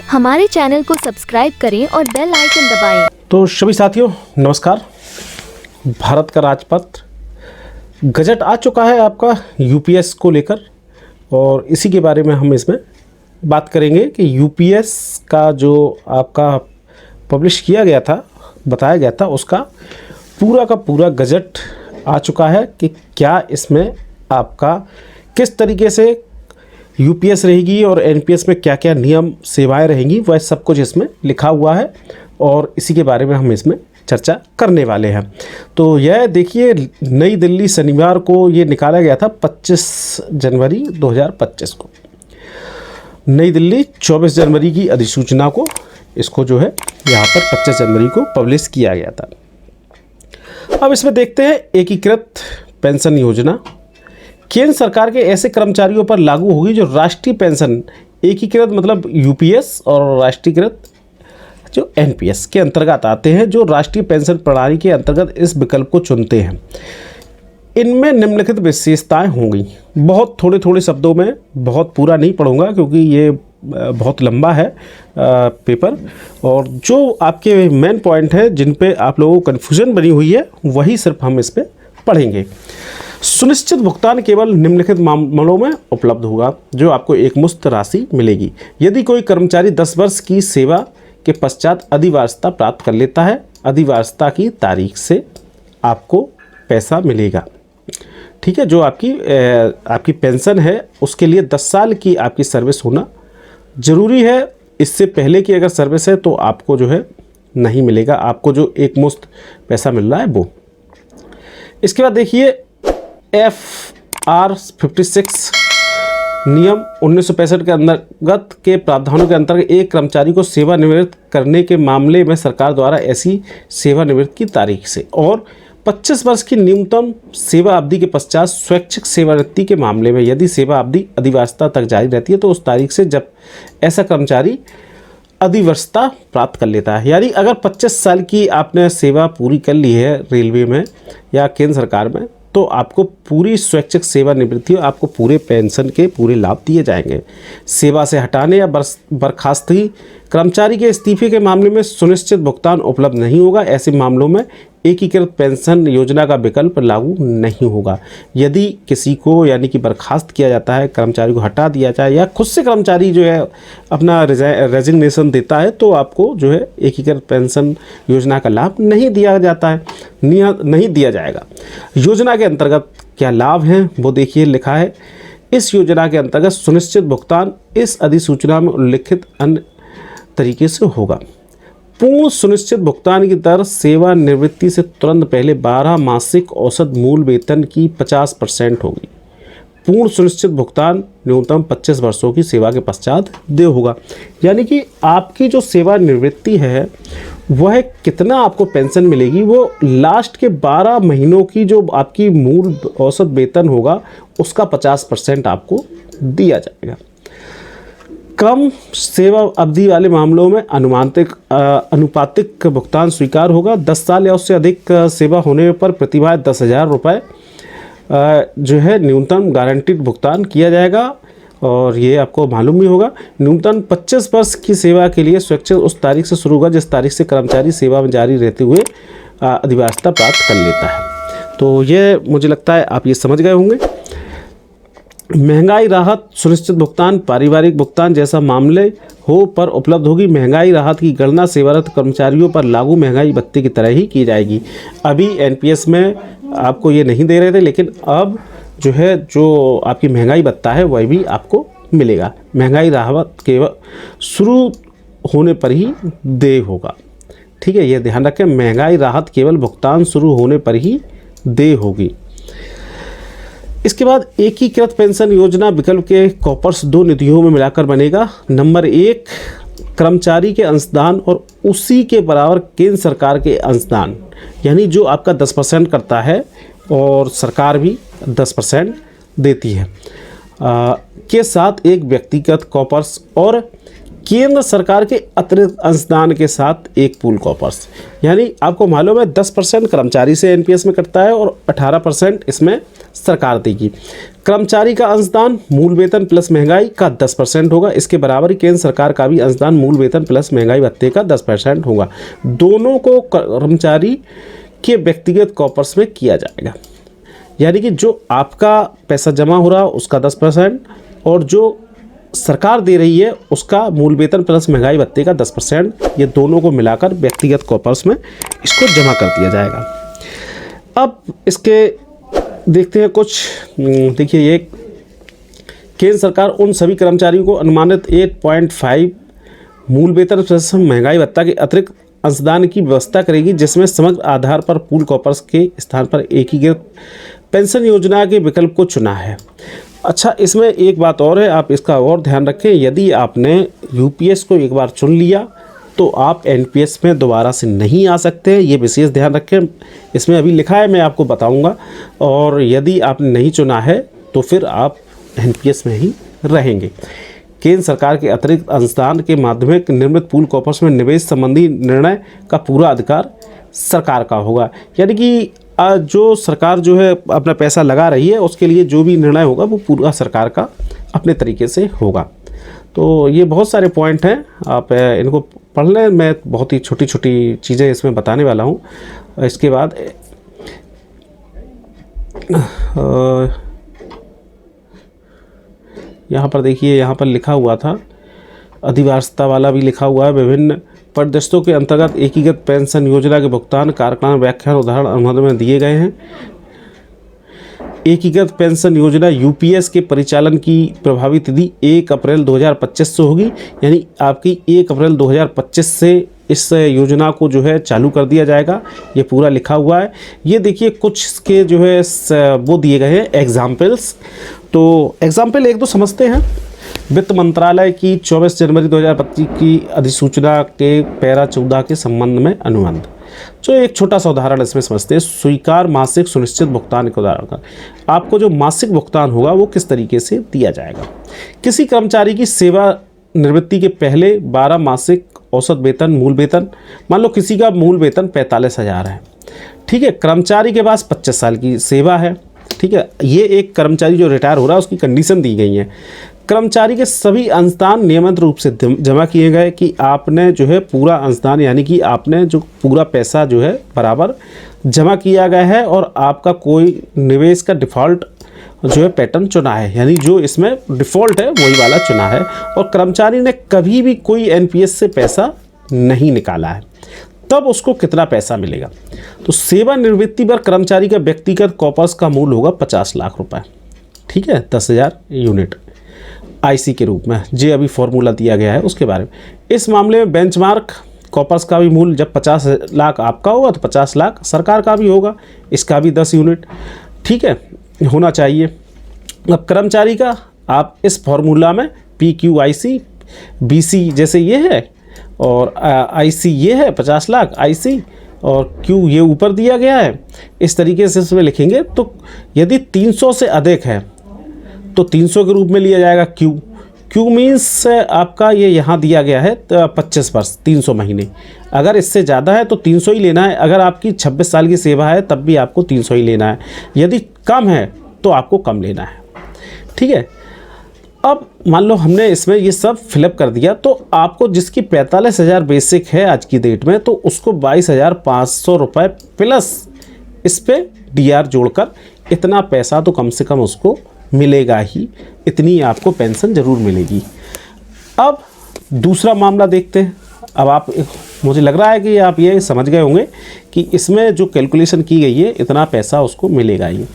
हमारे चैनल को सब्सक्राइब करें और बेल आइकन दबाएं। तो सभी साथियों नमस्कार। भारत का राजपत्र गजट आ चुका है आपका यूपीएस को लेकर, और इसी के बारे में हम इसमें बात करेंगे कि यूपीएस का जो आपका पब्लिश किया गया था, बताया गया था, उसका पूरा का पूरा गजट आ चुका है कि क्या इसमें आपका किस तरीके से यूपीएस रहेगी और एनपीएस में क्या क्या नियम सेवाएं रहेंगी, वह सब कुछ इसमें लिखा हुआ है और इसी के बारे में हम इसमें चर्चा करने वाले हैं। तो यह देखिए, नई दिल्ली शनिवार को ये निकाला गया था 25 जनवरी 2025 को। नई दिल्ली 24 जनवरी की अधिसूचना को इसको जो है यहाँ पर 25 जनवरी को पब्लिश किया गया था। अब इसमें देखते हैं एकीकृत पेंशन योजना केंद्र सरकार के ऐसे कर्मचारियों पर लागू होगी जो राष्ट्रीय पेंशन एकीकृत मतलब यूपीएस और राष्ट्रीयकृत जो एनपीएस के अंतर्गत आते हैं, जो राष्ट्रीय पेंशन प्रणाली के अंतर्गत इस विकल्प को चुनते हैं। इनमें निम्नलिखित विशेषताएं होंगी। बहुत थोड़े शब्दों में, बहुत पूरा नहीं पढ़ूंगा क्योंकि ये बहुत लंबा है पेपर, और जो आपके मेन पॉइंट है जिन पे आप लोगों को कन्फ्यूजन बनी हुई है वही सिर्फ हम इस पर पढ़ेंगे। सुनिश्चित भुगतान केवल निम्नलिखित मामलों में उपलब्ध होगा, जो आपको एकमुश्त राशि मिलेगी। यदि कोई कर्मचारी 10 वर्ष की सेवा के पश्चात अधिवार्षता प्राप्त कर लेता है, अधिवार्षता की तारीख से आपको पैसा मिलेगा। ठीक है, जो आपकी पेंशन है उसके लिए 10 साल की आपकी सर्विस होना ज़रूरी है। इससे पहले की अगर सर्विस है तो आपको जो है नहीं मिलेगा, आपको जो एकमुश्त पैसा मिल रहा है वो। इसके बाद देखिए FR 56 नियम 1965 के अंतर्गत के प्रावधानों के अंतर्गत एक कर्मचारी को सेवानिवृत्त करने के मामले में सरकार द्वारा ऐसी सेवानिवृत्ति की तारीख से और 25 वर्ष की न्यूनतम सेवा अवधि के पश्चात स्वैच्छिक सेवानिवृत्ति के मामले में यदि सेवा अवधि अधिवार्षता तक जारी रहती है तो उस तारीख से जब ऐसा कर्मचारी अधिवर्षता प्राप्त कर लेता है। यानी अगर 25 साल की आपने सेवा पूरी कर ली है रेलवे में या केंद्र सरकार में, तो आपको पूरी स्वैच्छिक सेवानिवृत्ति, आपको पूरे पेंशन के पूरे लाभ दिए जाएंगे। सेवा से हटाने या बर्खास्तगी कर्मचारी के इस्तीफे के मामले में सुनिश्चित भुगतान उपलब्ध नहीं होगा। ऐसे मामलों में एकीकृत पेंशन योजना का विकल्प लागू नहीं होगा। यदि किसी को यानी कि बर्खास्त किया जाता है, कर्मचारी को हटा दिया जाए या खुद से कर्मचारी जो है अपना रेजिग्नेशन देता है, तो आपको जो है एकीकृत पेंशन योजना का लाभ नहीं दिया जाता है, नहीं दिया जाएगा। योजना के अंतर्गत क्या लाभ हैं वो देखिए, लिखा है इस योजना के अंतर्गत सुनिश्चित भुगतान इस अधिसूचना में उल्लिखित अन्य तरीके से होगा। पूर्ण सुनिश्चित भुगतान की दर सेवानिवृत्ति से तुरंत पहले 12 मासिक औसत मूल वेतन की 50% होगी। पूर्ण सुनिश्चित भुगतान न्यूनतम 25 वर्षों की सेवा के पश्चात देय होगा। यानी कि आपकी जो सेवानिवृत्ति है वह कितना आपको पेंशन मिलेगी, वो लास्ट के 12 महीनों की जो आपकी मूल औसत वेतन होगा उसका 50% आपको दिया जाएगा। कम सेवा अवधि वाले मामलों में अनुपातिक भुगतान स्वीकार होगा। 10 साल या उससे अधिक सेवा होने पर प्रतिमाह 10,000 रुपये जो है न्यूनतम गारंटीड भुगतान किया जाएगा, और ये आपको मालूम भी होगा। न्यूनतम 25 वर्ष की सेवा के लिए स्वैच्छिक उस तारीख से शुरू होगा जिस तारीख से कर्मचारी सेवा में जारी रहते हुए अधिवार्षता प्राप्त कर लेता है। तो ये मुझे लगता है आप ये समझ गए होंगे। महंगाई राहत सुनिश्चित भुगतान पारिवारिक भुगतान जैसा मामले हो पर उपलब्ध होगी। महंगाई राहत की गणना सेवारत कर्मचारियों पर लागू महंगाई भत्ते की तरह ही की जाएगी। अभी एनपीएस में आपको ये नहीं दे रहे थे, लेकिन अब जो है जो आपकी महंगाई भत्ता है वह भी आपको मिलेगा। महंगाई राहत केवल शुरू होने पर ही देय होगा। ठीक है, ये ध्यान रखें, महंगाई राहत केवल भुगतान शुरू होने पर ही देय होगी। इसके बाद एकीकृत पेंशन योजना विकल्प के कॉर्पस 2 निधियों में मिलाकर बनेगा। नंबर 1 कर्मचारी के अंशदान और उसी के बराबर केंद्र सरकार के अंशदान, यानी जो आपका 10% करता है और सरकार भी 10% देती है, के साथ एक व्यक्तिगत कॉर्पस और केंद्र सरकार के अतिरिक्त अंशदान के साथ एक पूल कॉर्पस, यानी आपको मालूम है 10% कर्मचारी से एनपीएस में कटता है और 18% इसमें सरकार देगी। कर्मचारी का अंशदान मूल वेतन प्लस महंगाई का 10% होगा। इसके बराबर ही केंद्र सरकार का भी अंशदान मूल वेतन प्लस महंगाई भत्ते का 10% होगा। दोनों को कर्मचारी के व्यक्तिगत कॉर्पस में किया जाएगा, यानी कि जो आपका पैसा जमा हो रहा है उसका 10% और जो सरकार दे रही है उसका मूल वेतन प्लस महंगाई भत्ते का 10%, ये दोनों को मिलाकर व्यक्तिगत कॉर्पस में इसको जमा कर दिया जाएगा। अब इसके देखते हैं कुछ, देखिए ये केंद्र सरकार उन सभी कर्मचारियों को अनुमानित 8.5 मूल वेतन प्लस महंगाई भत्ता के अतिरिक्त अंशदान की व्यवस्था करेगी, जिसमें समग्र आधार पर पूल कॉर्पस के स्थान पर एकीकृत पेंशन योजना के विकल्प को चुना है। अच्छा, इसमें एक बात और है, आप इसका और ध्यान रखें, यदि आपने यूपीएस को एक बार चुन लिया तो आप एनपीएस में दोबारा से नहीं आ सकते हैं, ये विशेष ध्यान रखें। इसमें अभी लिखा है, मैं आपको बताऊंगा, और यदि आपने नहीं चुना है तो फिर आप एनपीएस में ही रहेंगे। केंद्र सरकार के अतिरिक्त अंशदान के माध्यम से निर्मित पूल कॉर्पस में निवेश संबंधी निर्णय का पूरा अधिकार सरकार का होगा, यानी कि जो सरकार जो है अपना पैसा लगा रही है उसके लिए जो भी निर्णय होगा वो पूरा सरकार का अपने तरीके से होगा। तो ये बहुत सारे पॉइंट हैं, आप इनको पढ़ लें। मैं बहुत ही छोटी छोटी चीज़ें इसमें बताने वाला हूँ। इसके बाद यहाँ पर देखिए, यहाँ पर लिखा हुआ था अधिवार्षता वाला भी लिखा हुआ है। विभिन्न परिदृश्यों के अंतर्गत एकीकृत पेंशन योजना के भुगतान कार्यक्रम व्याख्यान उदाहरण अनुबंध में दिए गए हैं। एकीकृत पेंशन योजना यूपीएस के परिचालन की प्रभावी तिथि 1 अप्रैल 2025 से होगी, यानी आपकी 1 अप्रैल 2025 से इस योजना को जो है चालू कर दिया जाएगा। ये पूरा लिखा हुआ है। ये देखिए कुछ इसके जो है वो दिए गए हैं एग्जाम्पल्स। तो एग्जाम्पल एक दो समझते हैं। वित्त मंत्रालय की 24 जनवरी 2025 की अधिसूचना के पैरा 14 के संबंध में अनुबंध। जो एक छोटा सा उदाहरण इसमें समझते हैं। स्वीकार मासिक सुनिश्चित भुगतान के उदाहरण का, आपको जो मासिक भुगतान होगा वो किस तरीके से दिया जाएगा। किसी कर्मचारी की सेवा निवृत्ति के पहले 12 मासिक औसत वेतन मूल वेतन, मान लो किसी का मूल वेतन 45,000 है, ठीक है, कर्मचारी के पास 25 साल की सेवा है, ठीक है। ये एक कर्मचारी जो रिटायर हो रहा है उसकी कंडीशन दी गई है। कर्मचारी के सभी अंशदान नियमित रूप से जमा किए गए, कि आपने जो है पूरा अंशदान, यानी कि आपने जो पूरा पैसा जो है बराबर जमा किया गया है और आपका कोई निवेश का डिफ़ॉल्ट जो है पैटर्न चुना है, यानी जो इसमें डिफ़ॉल्ट है वही वाला चुना है, और कर्मचारी ने कभी भी कोई एनपीएस से पैसा नहीं निकाला है, तब उसको कितना पैसा मिलेगा। तो सेवानिवृत्ति पर कर्मचारी का व्यक्तिगत कॉर्पस का मूल्य होगा 50 लाख रुपए, ठीक है, 10,000 यूनिट आईसी के रूप में। जे अभी फॉर्मूला दिया गया है उसके बारे में। इस मामले में बेंचमार्क कॉर्पस का भी मूल्य जब 50 लाख आपका होगा तो 50 लाख सरकार का भी होगा, इसका भी 10 यूनिट, ठीक है, होना चाहिए। अब कर्मचारी का आप इस फॉर्मूला में PQIC BC जैसे ये है और IC ये है 50 लाख IC और Q ये ऊपर दिया गया है, इस तरीके से इसमें लिखेंगे। तो यदि 300 से अधिक है तो 300 के रूप में लिया जाएगा Q मीन्स आपका ये यहाँ दिया गया है 25 वर्ष 300 महीने। अगर इससे ज़्यादा है तो 300 ही लेना है। अगर आपकी 26 साल की सेवा है तब भी आपको 300 ही लेना है। यदि कम है तो आपको कम लेना है, ठीक है। अब मान लो हमने इसमें ये सब फिलअप कर दिया, तो आपको जिसकी 45,000 बेसिक है आज की डेट में, तो उसको 22,500 रुपये प्लस इस पर DR जोड़कर इतना पैसा तो कम से कम उसको मिलेगा ही, इतनी आपको पेंशन ज़रूर मिलेगी। अब दूसरा मामला देखते हैं। अब आप, मुझे लग रहा है कि आप ये समझ गए होंगे कि इसमें जो कैलकुलेशन की गई है इतना पैसा उसको मिलेगा ही।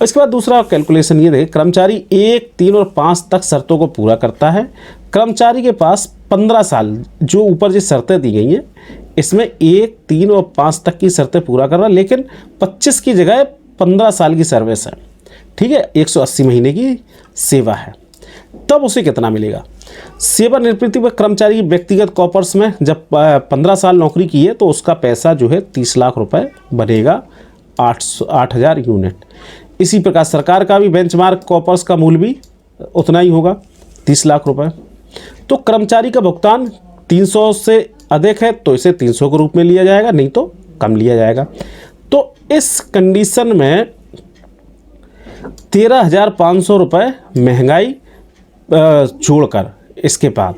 इसके बाद दूसरा कैलकुलेशन ये देखें, कर्मचारी 1, 3 और 5 तक शर्तों को पूरा करता है। कर्मचारी के पास 15 साल, जो ऊपर जो शर्तें दी गई हैं इसमें 1, 3 और 5 तक की शर्तें पूरा कर रहा है, लेकिन 25 की जगह 15 साल की सर्विस है, ठीक है, 180 महीने की सेवा है, तब उसे कितना मिलेगा। सेवानिवृत्ति पर कर्मचारी व्यक्तिगत कॉर्पस में जब 15 साल नौकरी की है तो उसका पैसा जो है 30 लाख रुपए बनेगा, 8,000 यूनिट। इसी प्रकार सरकार का भी बेंचमार्क कॉर्पस का मूल्य भी उतना ही होगा, 30 लाख रुपए। तो कर्मचारी का भुगतान 300 से अधिक है तो इसे 300 के रूप में लिया जाएगा, नहीं तो कम लिया जाएगा। तो इस कंडीशन में 13,500 रुपये महंगाई जोड़कर इसके बाद,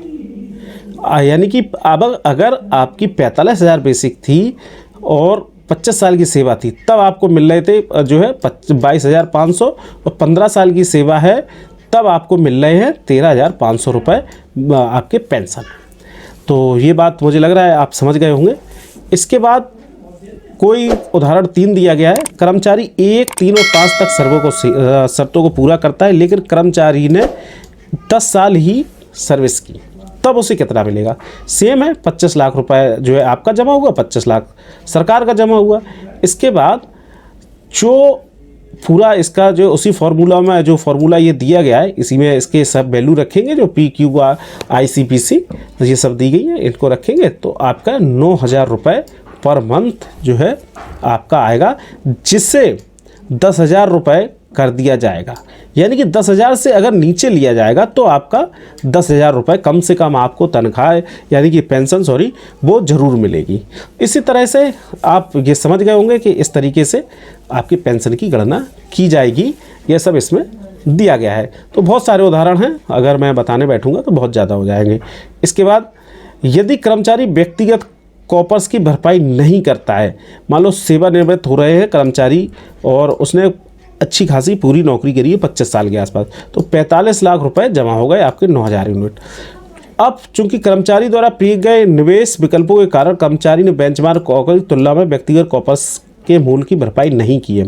यानी कि अब अगर आपकी 45,000 बेसिक थी और 25 साल की सेवा थी, तब आपको मिल रहे थे जो है 22,500, और 15 साल की सेवा है तब आपको मिल रहे हैं 13,500 रुपये आपके पेंशन। तो ये बात मुझे लग रहा है आप समझ गए होंगे। इसके बाद कोई उदाहरण 3 दिया गया है। कर्मचारी 1, 3 और 5 तक शर्तों को पूरा करता है, लेकिन कर्मचारी ने 10 साल ही सर्विस की, तब उसे कितना मिलेगा? सेम है, 25 लाख रुपए जो है आपका जमा हुआ, 25 लाख सरकार का जमा हुआ। इसके बाद जो पूरा इसका जो उसी फार्मूला में जो फार्मूला ये दिया गया है, इसी में इसके सब वैल्यू रखेंगे, जो PQ ICPC ये सब दी गई है, इनको रखेंगे तो आपका 9,000 रुपये पर मंथ जो है आपका आएगा, जिससे 10,000 रुपये कर दिया जाएगा। यानी कि 10,000 से अगर नीचे लिया जाएगा तो आपका 10,000 रुपये कम से कम आपको तनख्वाह यानी कि पेंशन वो ज़रूर मिलेगी। इसी तरह से आप ये समझ गए होंगे कि इस तरीके से आपकी पेंशन की गणना की जाएगी। यह सब इसमें दिया गया है। तो बहुत सारे उदाहरण हैं, अगर मैं बताने बैठूँगा तो बहुत ज़्यादा हो जाएंगे। इसके बाद यदि कर्मचारी व्यक्तिगत कॉपर्स की भरपाई नहीं करता है, मान लो सेवानिवृत्त हो रहे हैं कर्मचारी और उसने अच्छी खासी पूरी नौकरी करी है 25 साल के आसपास, तो 45 लाख रुपए जमा हो गए आपके 9,000 यूनिट। अब चूंकि कर्मचारी द्वारा किए गए निवेश विकल्पों के कारण कर्मचारी ने बेंचमार्क कॉपर की तुलना में व्यक्तिगत कॉपर्स के मूल्य की भरपाई नहीं की है,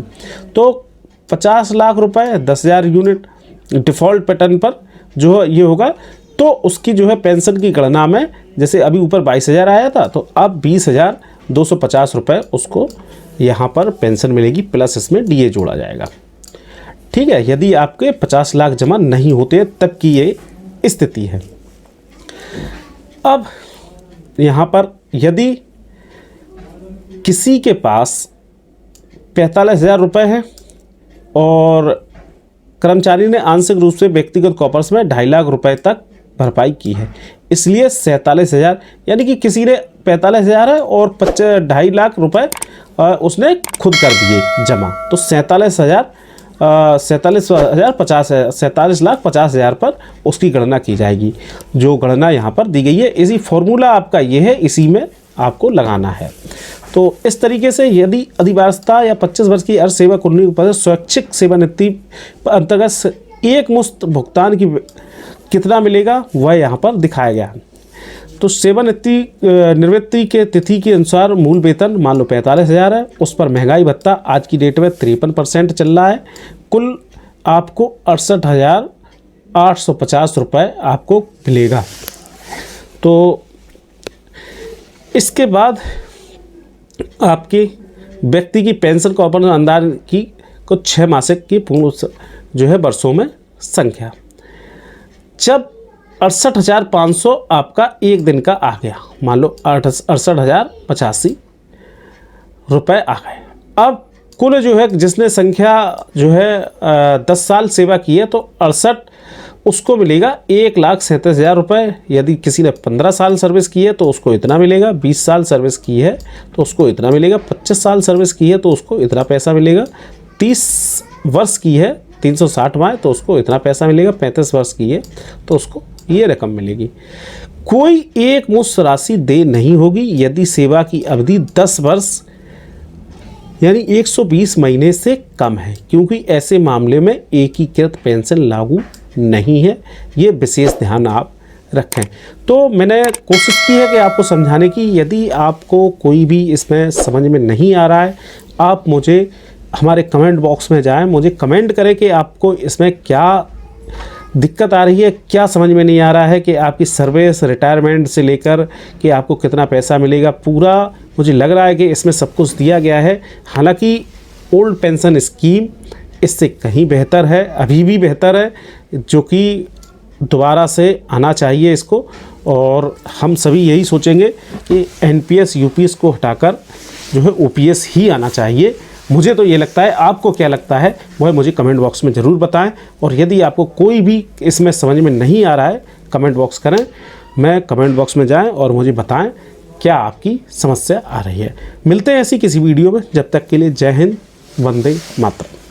तो 50 लाख रुपए 10,000 यूनिट डिफ़ॉल्ट पैटर्न पर जो ये होगा, तो उसकी जो है पेंशन की गणना में, जैसे अभी ऊपर 22,000 आया था, तो अब 20,250 रुपये उसको यहाँ पर पेंशन मिलेगी, प्लस इसमें DA जोड़ा जाएगा। ठीक है, यदि आपके 50 लाख जमा नहीं होते तब की ये स्थिति है। अब यहाँ पर यदि किसी के पास 45,000 रुपये है और कर्मचारी ने आंशिक रूप से व्यक्तिगत कॉपर्स में 2.5 लाख रुपए तक भरपाई की है, इसलिए 47,000, यानी कि किसी ने 45,000 है और 2.5 लाख रुपए उसने खुद कर दिए जमा, तो 47 लाख 50,000 पर उसकी गणना की जाएगी, जो गणना यहाँ पर दी गई है। इसी फॉर्मूला आपका ये है, इसी में आपको लगाना है। तो इस तरीके से यदि अधिवार्षता या 25 वर्ष की अर्ध सेवा कुंडली पर स्वैच्छिक सेवानिवृत्ति अंतर्गत एक मुश्त भुगतान की कितना मिलेगा वह यहाँ पर दिखाया गया है। तो सेवानिवृत्ति के तिथि के अनुसार मूल वेतन मान लो 45,000 है, उस पर महंगाई भत्ता आज की डेट में 53% चल रहा है, कुल आपको 68,850 रुपये आपको मिलेगा। तो इसके बाद आपकी व्यक्ति की पेंशन को अपन अंदाज की को 6 मासिक की पूर्ण जो है वर्षों में संख्या, जब 68,500 आपका एक दिन का आ गया, मान लो 68,085 रुपये आ गए। अब कुल जो है जिसने संख्या जो है 10 साल सेवा की है, तो 68 उसको मिलेगा 1,37,000 रुपये। यदि किसी ने 15 साल सर्विस की है तो उसको इतना मिलेगा, 20 साल सर्विस की है तो उसको इतना मिलेगा, 25 साल सर्विस की है तो उसको इतना पैसा मिलेगा, 30 वर्ष की है 360 माह तो उसको इतना पैसा मिलेगा, 35 वर्ष की है तो उसको ये रकम मिलेगी। कोई एक मुश्त राशि दे नहीं होगी यदि सेवा की अवधि 10 वर्ष यानी 120 महीने से कम है, क्योंकि ऐसे मामले में एकीकृत पेंशन लागू नहीं है। ये विशेष ध्यान आप रखें। तो मैंने कोशिश की है कि आपको समझाने की। यदि आपको कोई भी इसमें समझ में नहीं आ रहा है, आप मुझे हमारे कमेंट बॉक्स में जाएं, मुझे कमेंट करें कि आपको इसमें क्या दिक्कत आ रही है, क्या समझ में नहीं आ रहा है, कि आपकी सर्विस रिटायरमेंट से लेकर कि आपको कितना पैसा मिलेगा, पूरा मुझे लग रहा है कि इसमें सब कुछ दिया गया है। हालांकि ओल्ड पेंशन स्कीम इससे कहीं बेहतर है, अभी भी बेहतर है, जो कि दोबारा से आना चाहिए इसको। और हम सभी यही सोचेंगे कि NPS UPS को हटाकर जो है OPS ही आना चाहिए। मुझे तो ये लगता है, आपको क्या लगता है वह मुझे कमेंट बॉक्स में ज़रूर बताएं। और यदि आपको कोई भी इसमें समझ में नहीं आ रहा है, कमेंट बॉक्स करें, मैं कमेंट बॉक्स में जाएं और मुझे बताएं क्या आपकी समस्या आ रही है। मिलते हैं ऐसी किसी वीडियो में, जब तक के लिए जय हिंद, वंदे मातरम।